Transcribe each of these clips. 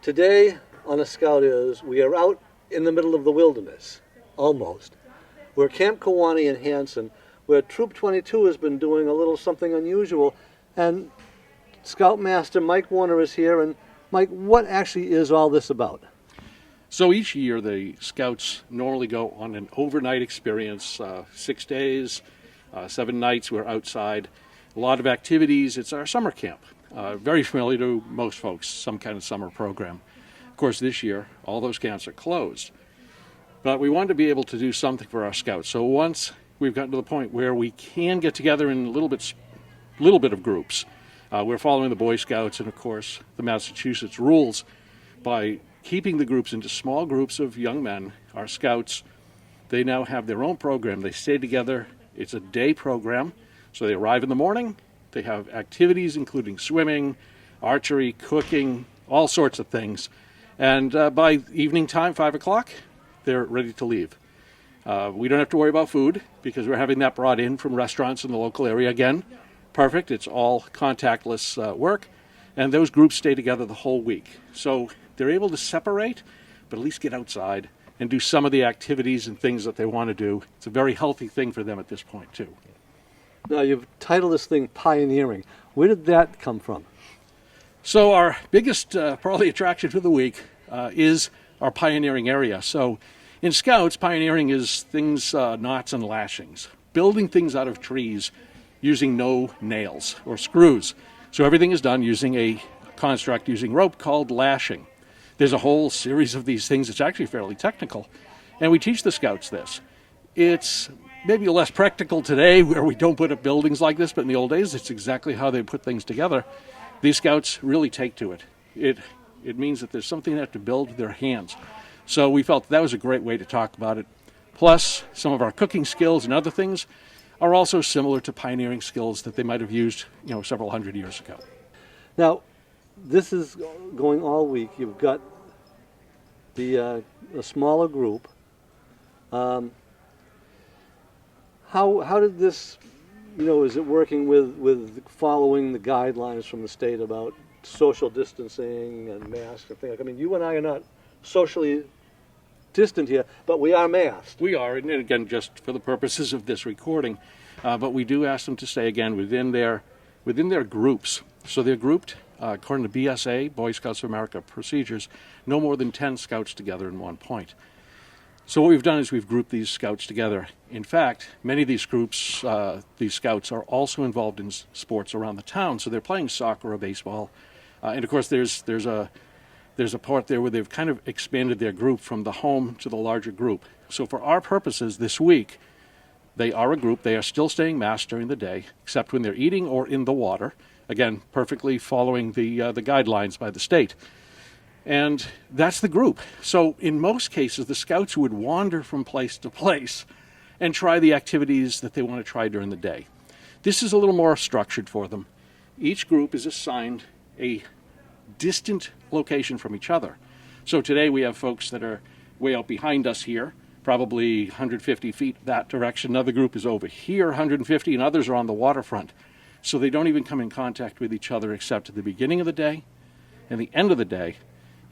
Today on a Scout is we are out in the middle of the wilderness, almost. We're at Camp Kiwanee in Hanson, where Troop 22 has been doing a little something unusual, and Scoutmaster Mike Warner is here. And Mike, what actually is all this about? So each year the Scouts normally go on an overnight experience, 6 days, 7 nights. We're outside, a lot of activities. It's our summer camp. Very familiar to most folks, some kind of summer program. Of course, this year, all those camps are closed. But we wanted to be able to do something for our Scouts. So once we've gotten to the point where we can get together in a little bit of groups, we're following the Boy Scouts and, of course, the Massachusetts rules by keeping the groups into small groups of young men. Our Scouts, they now have their own program. They stay together. It's a day program. So they arrive in the morning. They have activities including swimming, archery, cooking, all sorts of things. And by evening time, 5 o'clock, they're ready to leave. We don't have to worry about food because we're having that brought in from restaurants in the local area. Again, perfect. It's all contactless work. And those groups stay together the whole week. So they're able to separate, but at least get outside and do some of the activities and things that they want to do. It's a very healthy thing for them at this point, too. Now, you've titled this thing Pioneering. Where did that come from? So our biggest probably attraction for the week is our pioneering area. So in Scouts, pioneering is things, knots and lashings, building things out of trees using no nails or screws. So everything is done using a construct using rope called lashing. There's a whole series of these things. It's actually fairly technical, and we teach the Scouts this. It's maybe less practical today where we don't put up buildings like this, but in the old days, it's exactly how they put things together. These Scouts really take to it. It means that there's something they have to build with their hands. So we felt that was a great way to talk about it. Plus, some of our cooking skills and other things are also similar to pioneering skills that they might have used, several hundred years ago. Now, this is going all week. You've got a smaller group. How did this, is it working with following the guidelines from the state about social distancing and masks and things? I mean, you and I are not socially distant here, but we are masked. We are, and again, just for the purposes of this recording, but we do ask them to stay, again, within their groups. So they're grouped, according to BSA, Boy Scouts of America procedures, no more than 10 Scouts together in one point. So what we've done is we've grouped these Scouts together. In fact, many of these groups, these Scouts, are also involved in sports around the town. So they're playing soccer or baseball. And of course, there's a part there where they've kind of expanded their group from the home to the larger group. So for our purposes this week, they are a group. They are still staying masked during the day, except when they're eating or in the water. Again, perfectly following the guidelines by the state. And that's the group. So in most cases, the Scouts would wander from place to place and try the activities that they want to try during the day. This is a little more structured for them. Each group is assigned a distant location from each other. So today we have folks that are way out behind us here, probably 150 feet that direction. Another group is over here, 150, and others are on the waterfront. So they don't even come in contact with each other except at the beginning of the day and the end of the day.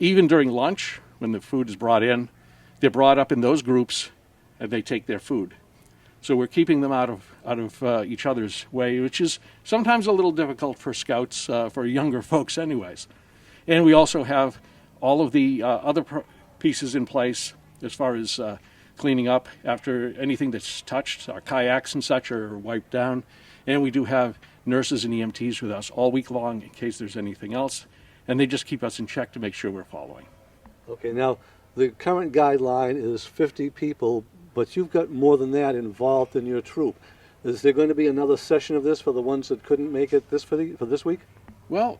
Even during lunch, when the food is brought in, they're brought up in those groups and they take their food. So we're keeping them out of each other's way, which is sometimes a little difficult for Scouts, for younger folks anyways. And we also have all of the other pieces in place as far as cleaning up after anything that's touched. Our kayaks and such are wiped down. And we do have nurses and EMTs with us all week long in case there's anything else. And they just keep us in check to make sure we're following. Okay, now the current guideline is 50 people, but you've got more than that involved in your troop. Is there going to be another session of this for the ones that couldn't make it for this week? Well,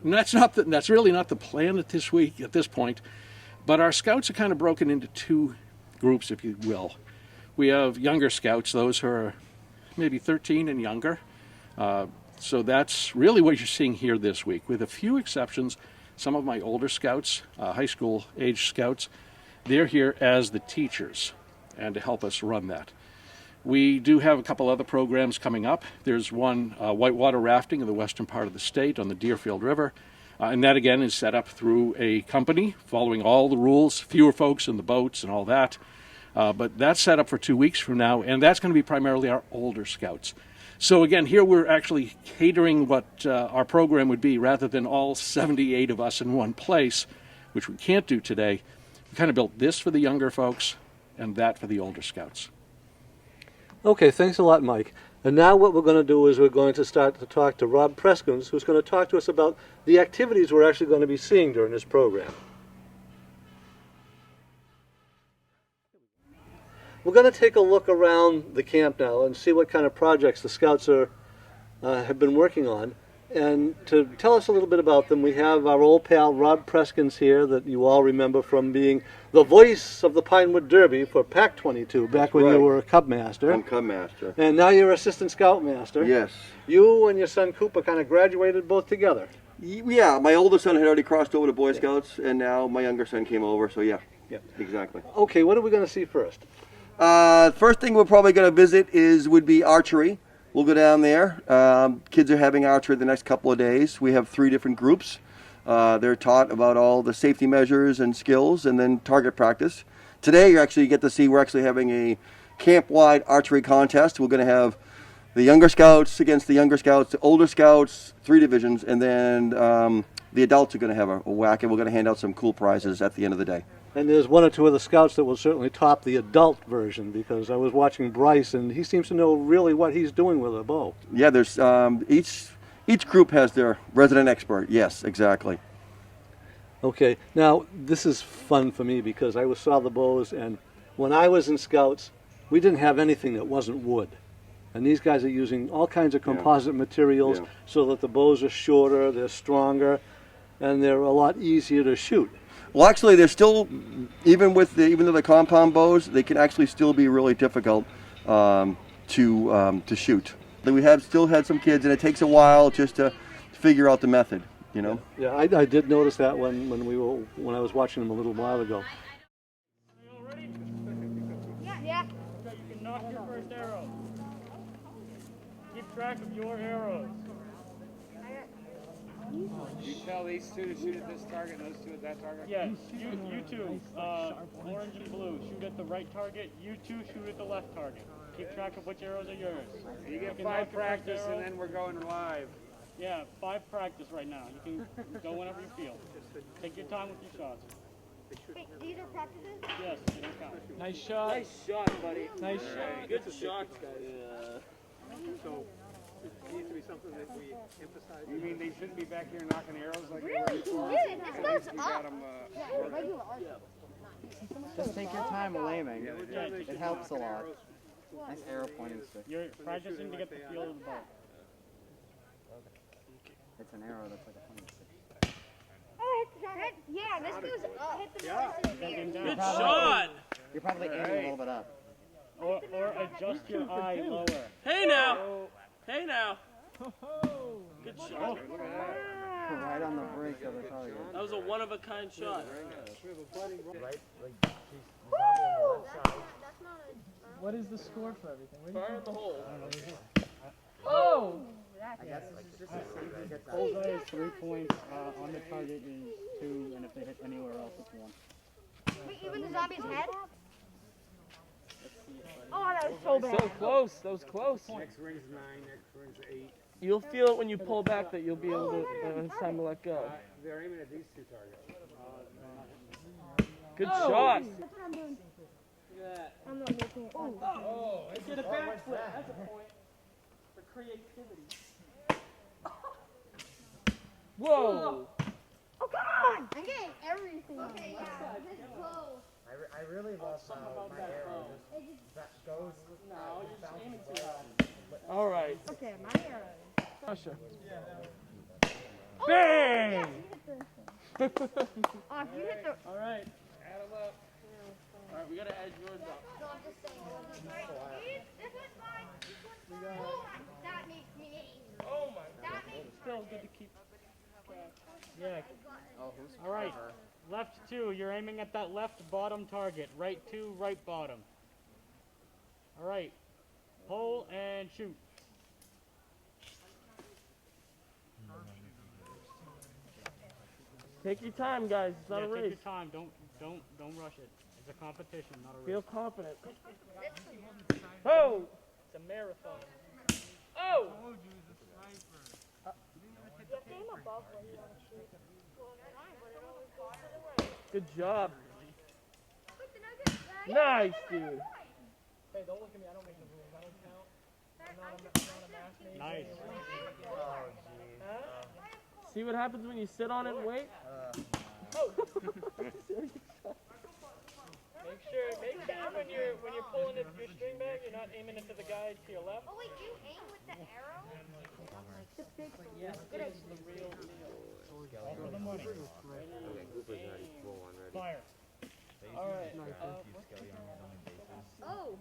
that's really not the plan at this point. But our Scouts are kind of broken into two groups, if you will. We have younger Scouts, those who are maybe 13 and younger. So that's really what you're seeing here this week. With a few exceptions, some of my older Scouts, high school age Scouts, they're here as the teachers and to help us run that. We do have a couple other programs coming up. There's one whitewater rafting in the western part of the state on the Deerfield River. And that, again, is set up through a company following all the rules, fewer folks in the boats and all that. But that's set up for 2 weeks from now, and that's going to be primarily our older scouts. So again, here we're actually catering what our program would be, rather than all 78 of us in one place, which we can't do today. We kind of built this for the younger folks and that for the older scouts. Okay, thanks a lot, Mike. And now what we're going to do is we're going to start to talk to Rob Preskens, who's going to talk to us about the activities we're actually going to be seeing during this program. We're going to take a look around the camp now and see what kind of projects the Scouts have been working on. And to tell us a little bit about them, we have our old pal Rob Preskens here, that you all remember from being the voice of the Pinewood Derby for Pack 22 back when you were a Cub Master. I'm Cub Master. And now you're Assistant Scout Master. Yes. You and your son Cooper kind of graduated both together. Yeah, my older son had already crossed over to Boy Scouts, and now my younger son came over, so yeah, exactly. Okay, what are we going to see first? First thing we're probably going to visit would be archery. We'll go down there. Kids are having archery the next couple of days. We have 3 different groups. They're taught about all the safety measures and skills, and then target practice. Today you actually get to see we're actually having a camp-wide archery contest. We're going to have the younger scouts against the younger scouts, the older scouts, 3 divisions, and then the adults are going to have a whack, and we're going to hand out some cool prizes at the end of the day. And there's 1 or 2 of the Scouts that will certainly top the adult version, because I was watching Bryce, and he seems to know really what he's doing with a bow. Yeah, there's each group has their resident expert. Yes, exactly. Okay, now this is fun for me because I saw the bows, and when I was in Scouts, we didn't have anything that wasn't wood. And these guys are using all kinds of composite materials so that the bows are shorter, they're stronger, and they're a lot easier to shoot. Well, actually, they're still, even though they're compound bows, they can actually still be really difficult to shoot. We have still had some kids, and it takes a while just to figure out the method, you know. Yeah, I did notice that when I was watching them a little while ago. Yeah. So you can knock your first arrow. Keep track of your arrows. You tell these 2 to shoot at this target and those 2 at that target? Yes, you 2, orange and blue, shoot at the right target. You 2 shoot at the left target. Keep track of which arrows are yours. You get 5 practice and then we're going live. Yeah, 5 practice right now. You can go whenever you feel. Take your time with your shots. Wait, these are practices? Yes, they don't count. Nice shot. Nice shot, buddy. Nice shot. Good shots, guys. So it needs to be something that we emphasize. You mean they shouldn't be back here knocking arrows like Really? they were before? Dude, this goes We up. got them, Yeah, regular archery. Just take your time while aiming. It helps a lot. Nice arrow pointing stick. You're practicing to get the feel of the bow. It's an arrow that's like a pointing stick. Oh, yeah, this goes up. Hit the Good Good shot! You're probably aiming a little bit up. Or adjust your eye lower. Hey now! Hey now! Good shot. Right on the break of the target. That was a one-of-a-kind shot. What is the score for everything? Fire in the hole. Oh! I guess this is just a safety gets out. Bullseye is 3 points, on the target is 2, and if they hit anywhere else, it's 1. Wait, even the zombie's head? Oh, that was so bad. So close. That was close. Next ring's 9, next ring's 8. You'll feel it when you pull back that you'll be able to, when it's time to let go. They're aiming at these 2 targets. Good shot. That's what I'm doing. I'm not making it. Oh, I did a backflip. That's a point for creativity. Whoa! Oh, come on! I'm getting everything. Okay, yeah. This is close. I really love my arrow. That goes. No, you're just aiming too high. All right. Okay, my arrow. Russia. Bang! Oh, if you hit the... All right. Add them up. All right, we gotta add yours up. No, I'm just saying. This one's fine. This one's fine. Oh, that makes me... Oh my God. That makes Still good to keep. Yeah. All right. Left 2. You're aiming at that left bottom target. Right 2, right bottom. All right. Pull and shoot. Take your time, guys. It's not a Take race. your time. Don't rush it. It's a competition, not a race. Feel confident. Oh! It's a marathon. Oh! Good job. Nice, dude. Hey, don't look at me. I don't make the rules. I don't count. I'm not a match maker. Nice. See what happens when you sit on it and wait? Oh! Make sure when you're pulling your string back, you're not aiming it to the guy to your left. Oh wait, do you aim with the arrow? All for the money. Fire. All right. Oh,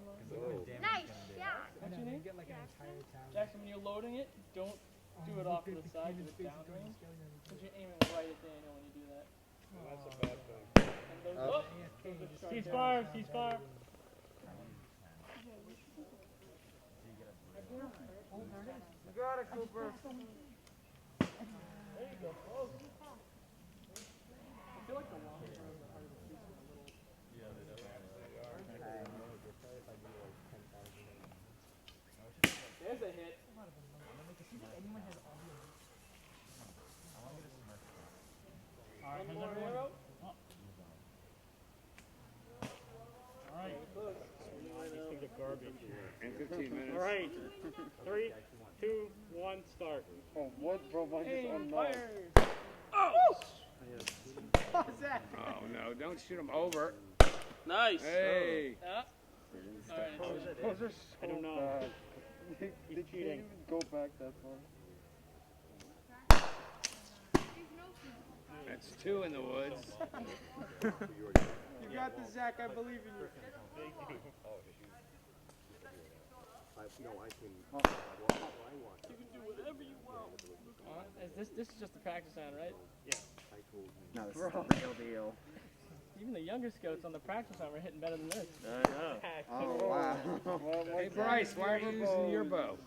nice shot. What's your name? Jackson, when you're loading it, don't do it off to the side because it's downrange. Because you're aiming right at Daniel when you do that. That's a bad thing. And those, Ceasefire. Ceasefire. You got it, Cooper. There you go. Oh. I feel like the longer throws are harder to shoot than the little. Yeah, they definitely are. There's a hit. Alright, One more arrow. Alright. These things are garbage. In 15 minutes. Alright. 3, 2, 1, start. Oh, what, bro? Hey, fire. Oh! What's that? Oh, no. Don't shoot him over. Nice. Hey. Yeah. Alright. Those are so I don't know. bad. They He's can't cheating. even go back that far. That's 2 in the woods. You got this, Zach. I believe in you. You can do whatever you want. This is just a practice round, right? No, this is the real deal. Even the younger scouts on the practice round were hitting better than this. I know. Oh, wow. Hey, Bryce, why aren't you using your bow?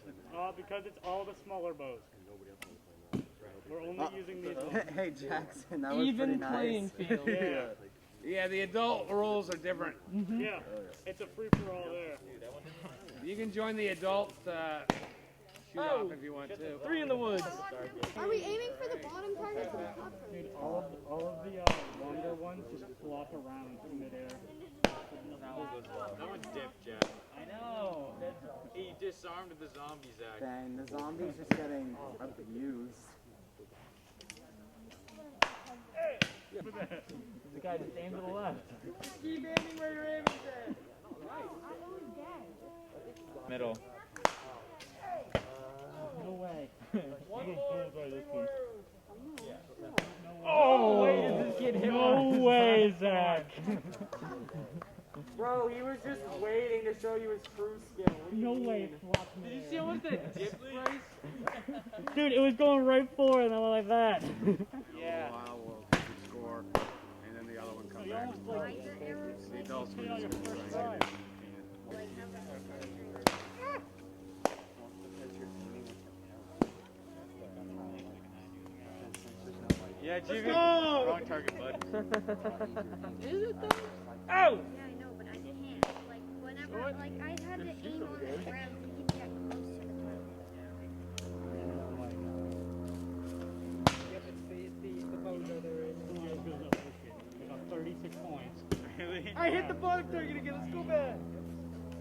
Because it's all the smaller bows. We're only using these. Hey, Jackson, that was Even pretty playing nice. field. Yeah. Yeah, the adult rules are different. Yeah. It's a free-for-all there. You can join the adult shoot-off if you want to. 3 in the woods. Are we aiming for the bottom target or the top target? Dude, all of the longer ones just flop around in midair. That one's diff, Jack. I know. He disarmed the zombies, Zach. Dang, the zombie's just getting abused. The guy just aimed to the left. Keep aiming where you're aiming, Zach. Middle. No way. One more. Oh! Wait, did this kid hit No one? way, Zach. Bro, he was just waiting to show you his true skill. What do you No mean? way it flopped Did you see almost that dip, Bryce? Dude, it was going right for it and I went like that. Yeah. Wow, we'll score, and then the other one comes back. The adults will on your score. first try. Yeah, Jimmy. Go! Wrong target, bud. Is it though? Oh! Yeah, I know, but I can't. Like, whenever, like, I had to aim on the ground so he could get close to the target. We got 36 points. Really? I hit the bottom target again. Let's go back.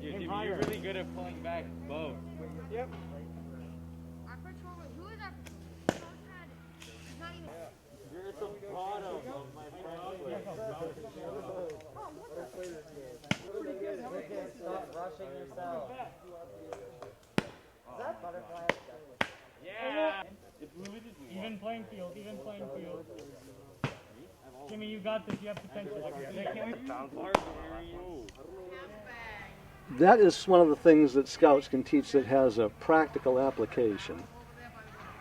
Yeah, Aim Jimmy, higher. you're really good at pulling back both. Yep. Our patrolman, who is our patrolman? He's not even. You're at the bottom of my front. Stop rushing yourself. Is that butterfly? Yeah. Even playing field, even playing field. Jimmy, you got this. You have potential. That is one of the things that Scouts can teach that has a practical application.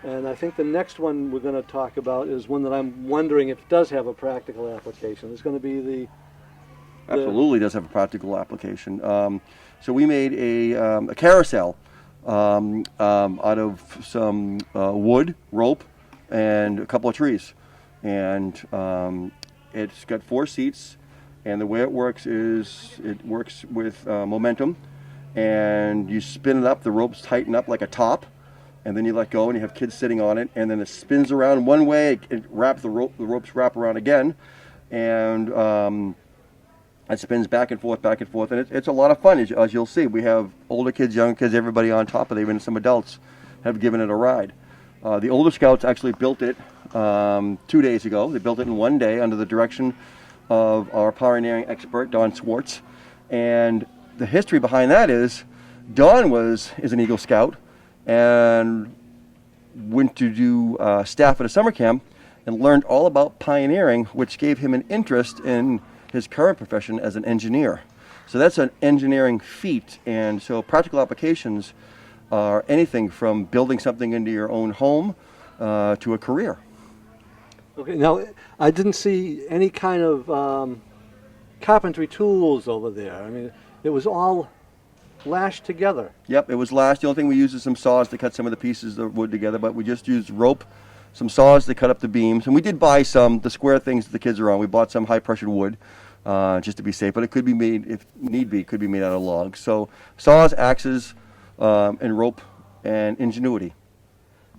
And I think the next one we're going to talk about is one that I'm wondering if it does have a practical application. It's going to be the Absolutely does have a practical application. So we made a carousel out of some wood, rope, and a couple of trees. and it's got 4 seats. And the way it works is it works with momentum, and you spin it up. The ropes tighten up like a top, and then you let go, and you have kids sitting on it, and then it spins around one way. It wraps the ropes wrap around again, and it spins back and forth, and it's a lot of fun. As you'll see, we have older kids, young kids, everybody on top of it. Even some adults have given it a ride. The older scouts actually built it 2 days ago. They built it in one day under the direction of our pioneering expert, Don Swartz. And the history behind that is Don is an Eagle Scout and went to do staff at a summer camp and learned all about pioneering, which gave him an interest in his current profession as an engineer. So that's an engineering feat, and so practical applications are anything from building something into your own home to a career. Okay, now I didn't see any kind of carpentry tools over there. I mean, it was all lashed together. Yep, it was lashed. The only thing we used is some saws to cut some of the pieces of wood together, but we just used rope, some saws to cut up the beams, and we did buy the square things that the kids are on. We bought some high-pressured wood just to be safe, but it could be made, if need be, it could be made out of logs. So saws, axes, and rope, and ingenuity.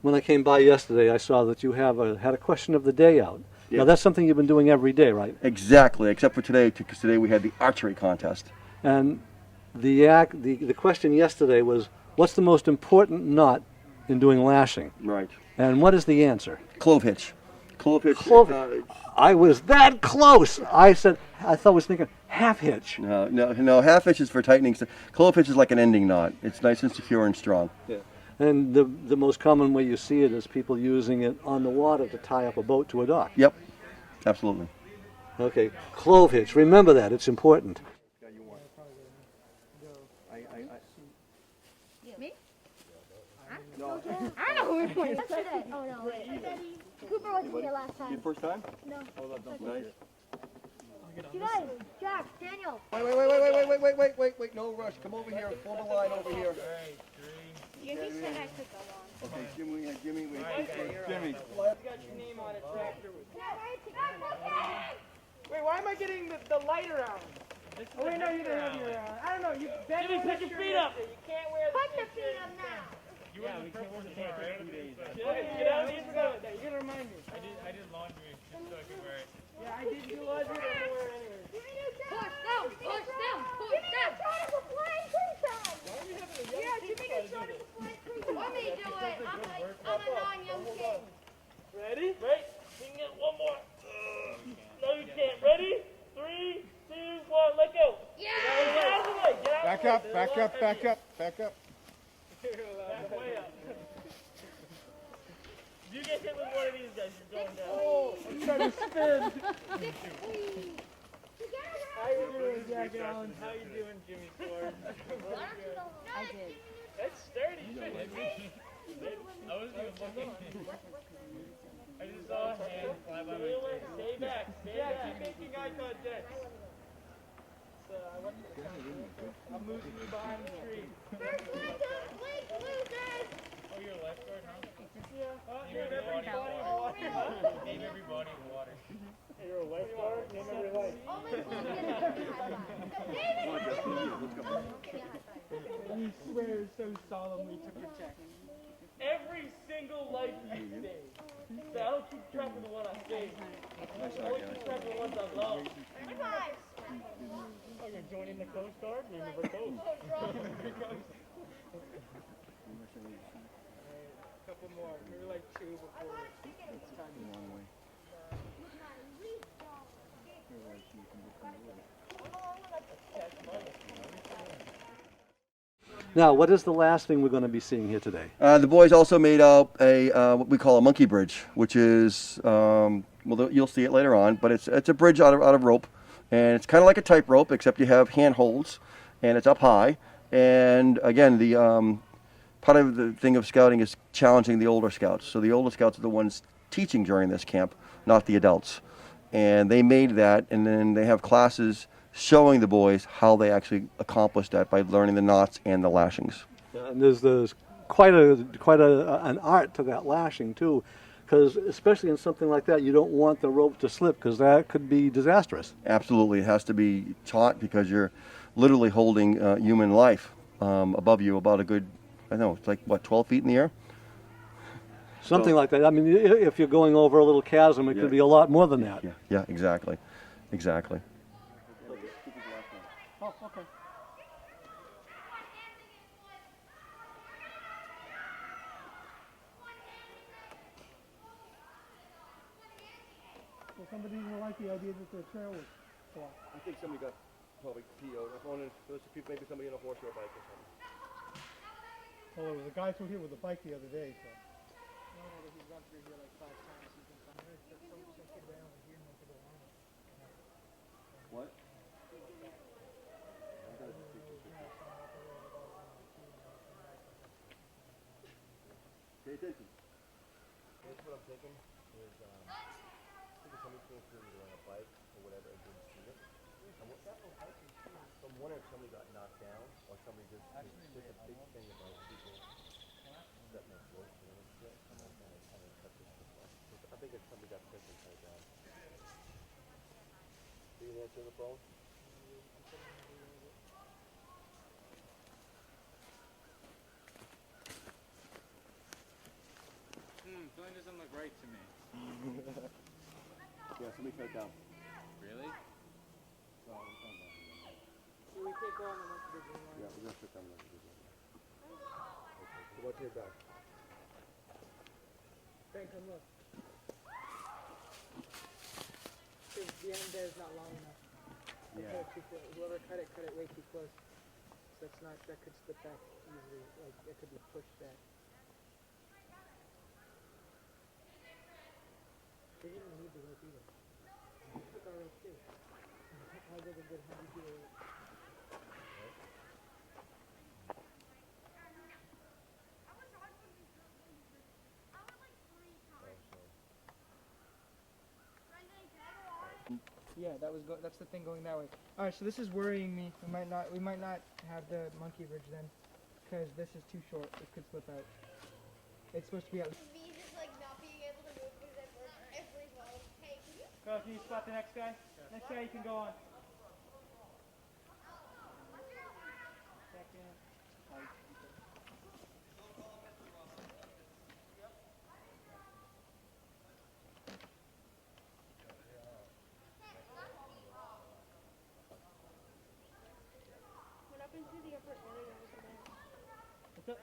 When I came by yesterday, I saw that you had a question of the day out. Yeah. Now that's something you've been doing every day, right? Exactly, except for today, because today we had the archery contest. And the question yesterday was, what's the most important knot in doing lashing? Right. And what is the answer? Clove hitch. Clove hitch. I was that close. I was thinking half hitch. No. Half hitch is for tightening. Clove hitch is like an ending knot. It's nice and secure and strong. Yeah. And the most common way you see it is people using it on the water to tie up a boat to a dock. Yep. Absolutely. Okay. Clove hitch. Remember that. It's important. Me? I know who we're playing. Yesterday. Oh no, wait. Cooper wasn't here last time. Your first time? No. Nice. You guys, Jack, Daniel. Wait. No rush. Come over here. Form a line over here. Yeah, he said I could go on. Okay, Jimmy, wait. Jimmy. It's got your name on it, Tractor. Wait, why am I getting the light around? Oh, wait, no, you don't have your, I don't know, you better Jimmy, put your feet up. You can't wear the Put your feet up now. Yeah, we can't wear the pants for 2 days. Get out of here, you gotta remind me. I did laundry just so I could wear it. Yeah, I did do laundry, but I'm gonna wear it anyway. Push down, push down, push down. Yeah, Jimmy just started to play crease. Let me do it. I'm a non-young kid. Ready? Right? You can get one more. No, you can't. Ready? 3, 2, 1, let go. Yeah. Get out of the way. Get out Back of the way. up, back up, back up, back up. Back way up. If you get hit with one of these guys, you're going down. Oh, I'm trying to spin. How you doing, Jack Allen? How you doing, Jimmy Ford? I did. That's sturdy. I wasn't even looking. I just saw a hand fly by my face. Stay back. Stay Yeah, back. keep making eye contact. So I'm losing you behind the tree. Oh, you're a lifeguard, huh? Yeah. Name everybody water. Name everybody water. You're a lifeguard? Name every life. He swears so solemnly to protect. Every single life you save. So I don't keep track of the one I saved. I only keep track of the ones I love. Oh, you're joining the Coast Guard? Name of our coast. Couple more. Maybe like 2 before it's time to Now, what is the last thing we're going to be seeing here today? The boys also made out what we call a monkey bridge, which is, well, you'll see it later on, but it's a bridge out of rope, and it's kind of like a tightrope, except you have handholds, and it's up high. And again, the part of the thing of scouting is challenging the older scouts. So the older scouts are the ones teaching during this camp, not the adults. And they made that, and then they have classes showing the boys how they actually accomplished that by learning the knots and the lashings. And there's quite an art to that lashing too, because especially in something like that, you don't want the rope to slip because that could be disastrous. Absolutely, it has to be taut because you're literally holding human life above you about a good, I don't know, it's like what, 12 feet in the air? Something like that. I mean, if you're going over a little chasm, it could be a lot more than that. Yeah, exactly. Exactly. Oh, okay. So somebody didn't like the idea that the trail was blocked. I think somebody got probably PO'd. Maybe somebody on a horse or a bike or something. Well, there was a guy through here with a bike the other day, so. He's run through here like 5 times. He's been fine. What? Pay attention. Here's what I'm thinking is, somebody came through either on a bike or whatever and didn't see it. I'm wondering if somebody got knocked down or somebody just, there's a big thing about people setting up work and all this shit. I think it's somebody got pissed and cut it down. Do you answer the phone? Something doesn't look right to me. Yeah, somebody cut it down. Really? Should we take on the monkey bridge line? Yeah, we're gonna put down the video. Okay, so what's your back? Ben, come look. Because the end there is not long enough. Yeah. Whoever cut it way too close. So that's not, that could slip back easily. Like, it could be pushed back. They didn't need the rope either. They took our rope too. How good a good how do you do it? Yeah, that's the thing going that way. All right, so this is worrying me. We might not have the monkey bridge then, because this is too short. It could slip out. It's supposed to be out. Me just like not being able to move because I work every well. Hey, can you? Go, can you spot the next guy? Next guy, you can go on. Second. What happened to the upper area of the bed? What's up?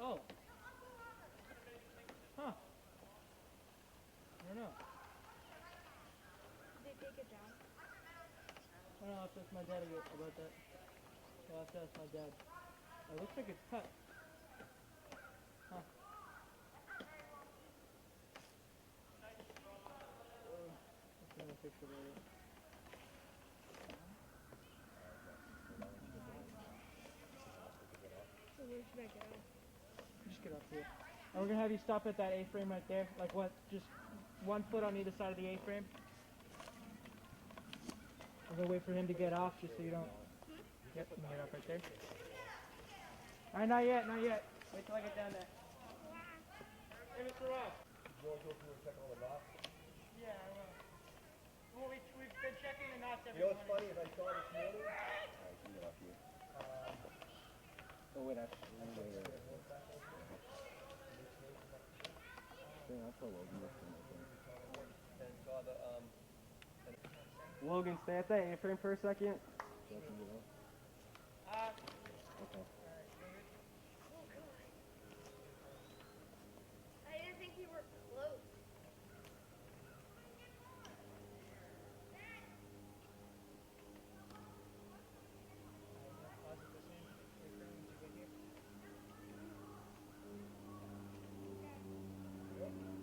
Oh. Huh. I don't know. Did they take it down? I don't know. I'll have to ask my dad about that. I'll have to ask my dad. It looks like it's cut. Huh. That's another picture of it. So where should I go? Just get up here. And we're gonna have you stop at that A-frame right there. Like what? Just 1 foot on either side of the A-frame. I'm gonna wait for him to get off just so you don't. Yep, you can get up right there. Alright, not yet, not yet. Wait till I get down there. Hey, Mr. Ross. You want to go through and check all the knots? Yeah, I will. Well, we've been checking the knots every You know what's morning. funny is I saw this morning. Alright, you can get up here. Oh wait, actually, Logan, stay at that A-frame for a second. I didn't think we were close.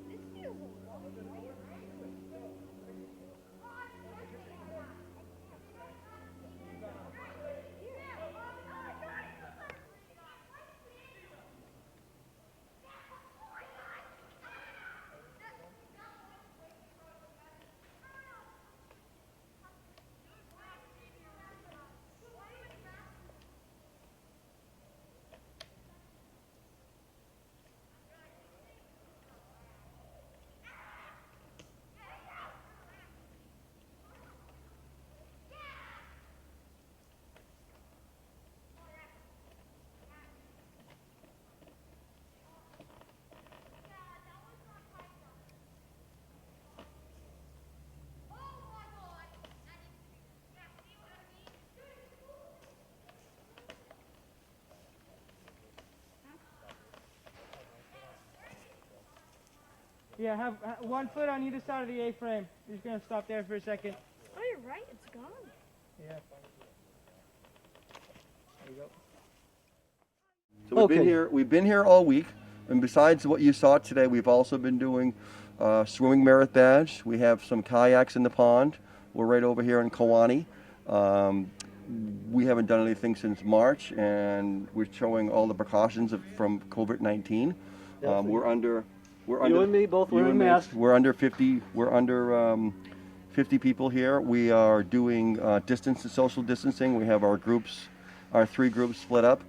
This feels a long way. Yeah, have 1 foot on either side of the A-frame. You're just gonna stop there for a second. Oh, you're right. It's gone. Yeah. There you go. So we've been Okay. here. We've been here all week, and besides what you saw today, we've also been doing swimming merit badge. We have some kayaks in the pond. We're right over here in Kiwanee. We haven't done anything since March, and we're showing all the precautions from COVID-19. Yep. We're under. You and me both you wearing and me. masks. We're under 50. We're under 50 people here. We are doing social distancing. We have our groups, our 3 groups split up.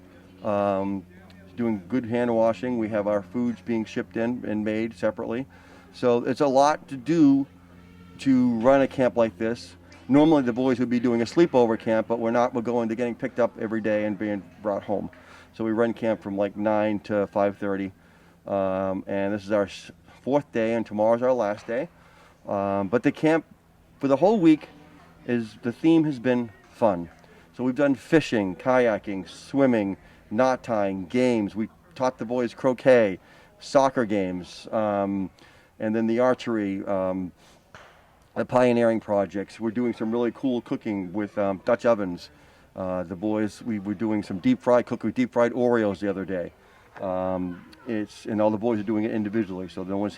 Doing good hand washing. We have our foods being shipped in and made separately. So it's a lot to do to run a camp like this. Normally the boys would be doing a sleepover camp, but we're not. We're getting picked up every day and being brought home. So we run camp from like 9 to 5:30. And this is our 4th day, and tomorrow's our last day. But the camp for the whole week the theme has been fun. So we've done fishing, kayaking, swimming, knot tying, games. We taught the boys croquet, soccer games, and then the archery, the pioneering projects. We're doing some really cool cooking with Dutch ovens. The boys, we were doing some deep fried Oreos the other day. And all the boys are doing it individually, so no one's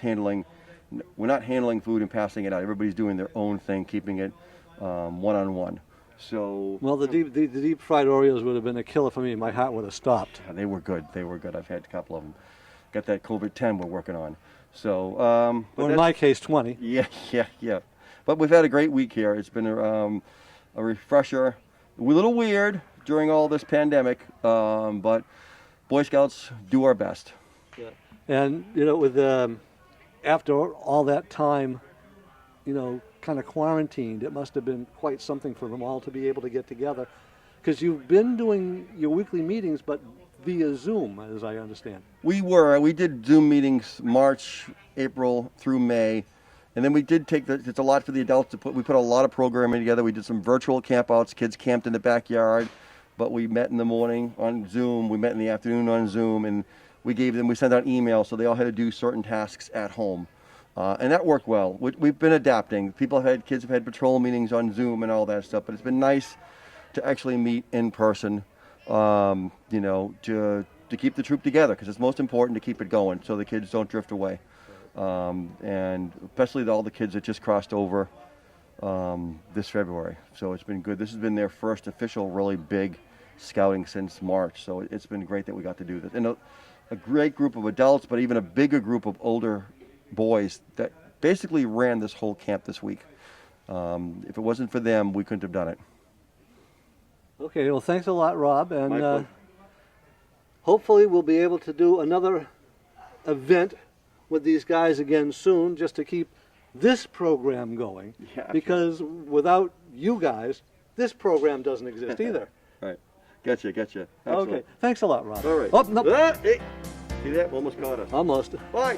we're not handling food and passing it out. Everybody's doing their own thing, keeping it one-on-one. So Well, the deep fried Oreos would have been a killer for me. My heart would have stopped. they were good. I've had a couple of them. Got that COVID-10 we're working on. So, but Or in my case, 20. yeah. But we've had a great week here. It's been a refresher. We're a little weird during all this pandemic, but Boy Scouts do our best. Yeah. And with after all that time, kind of quarantined, it must have been quite something for them all to be able to get together, because you've been doing your weekly meetings, but via Zoom, as I understand. We did Zoom meetings March, April through May, and then we did it's a lot for the adults we put a lot of programming together. We did some virtual campouts. Kids camped in the backyard, but we met in the morning on Zoom. We met in the afternoon on Zoom, and we sent out emails, so they all had to do certain tasks at home. And that worked well. We've been adapting. Kids have had patrol meetings on Zoom and all that stuff, but it's been nice to actually meet in person, to keep the troop together, because it's most important to keep it going so the kids don't drift away. And especially all the kids that just crossed over this February. So it's been good. This has been their first official really big scouting since March. So it's been great that we got to do this. And a great group of adults, but even a bigger group of older boys that basically ran this whole camp this week. If it wasn't for them, we couldn't have done it. Okay, well, thanks a lot, Rob, and Michael. hopefully we'll be able to do another event with these guys again soon, just to keep this program going. Yeah. Because without you guys, this program doesn't exist either. Right. Gotcha. Excellent. Okay, thanks a lot, Rob. All right. Oh, no. Hey. See that? Almost caught us. Almost. Bye.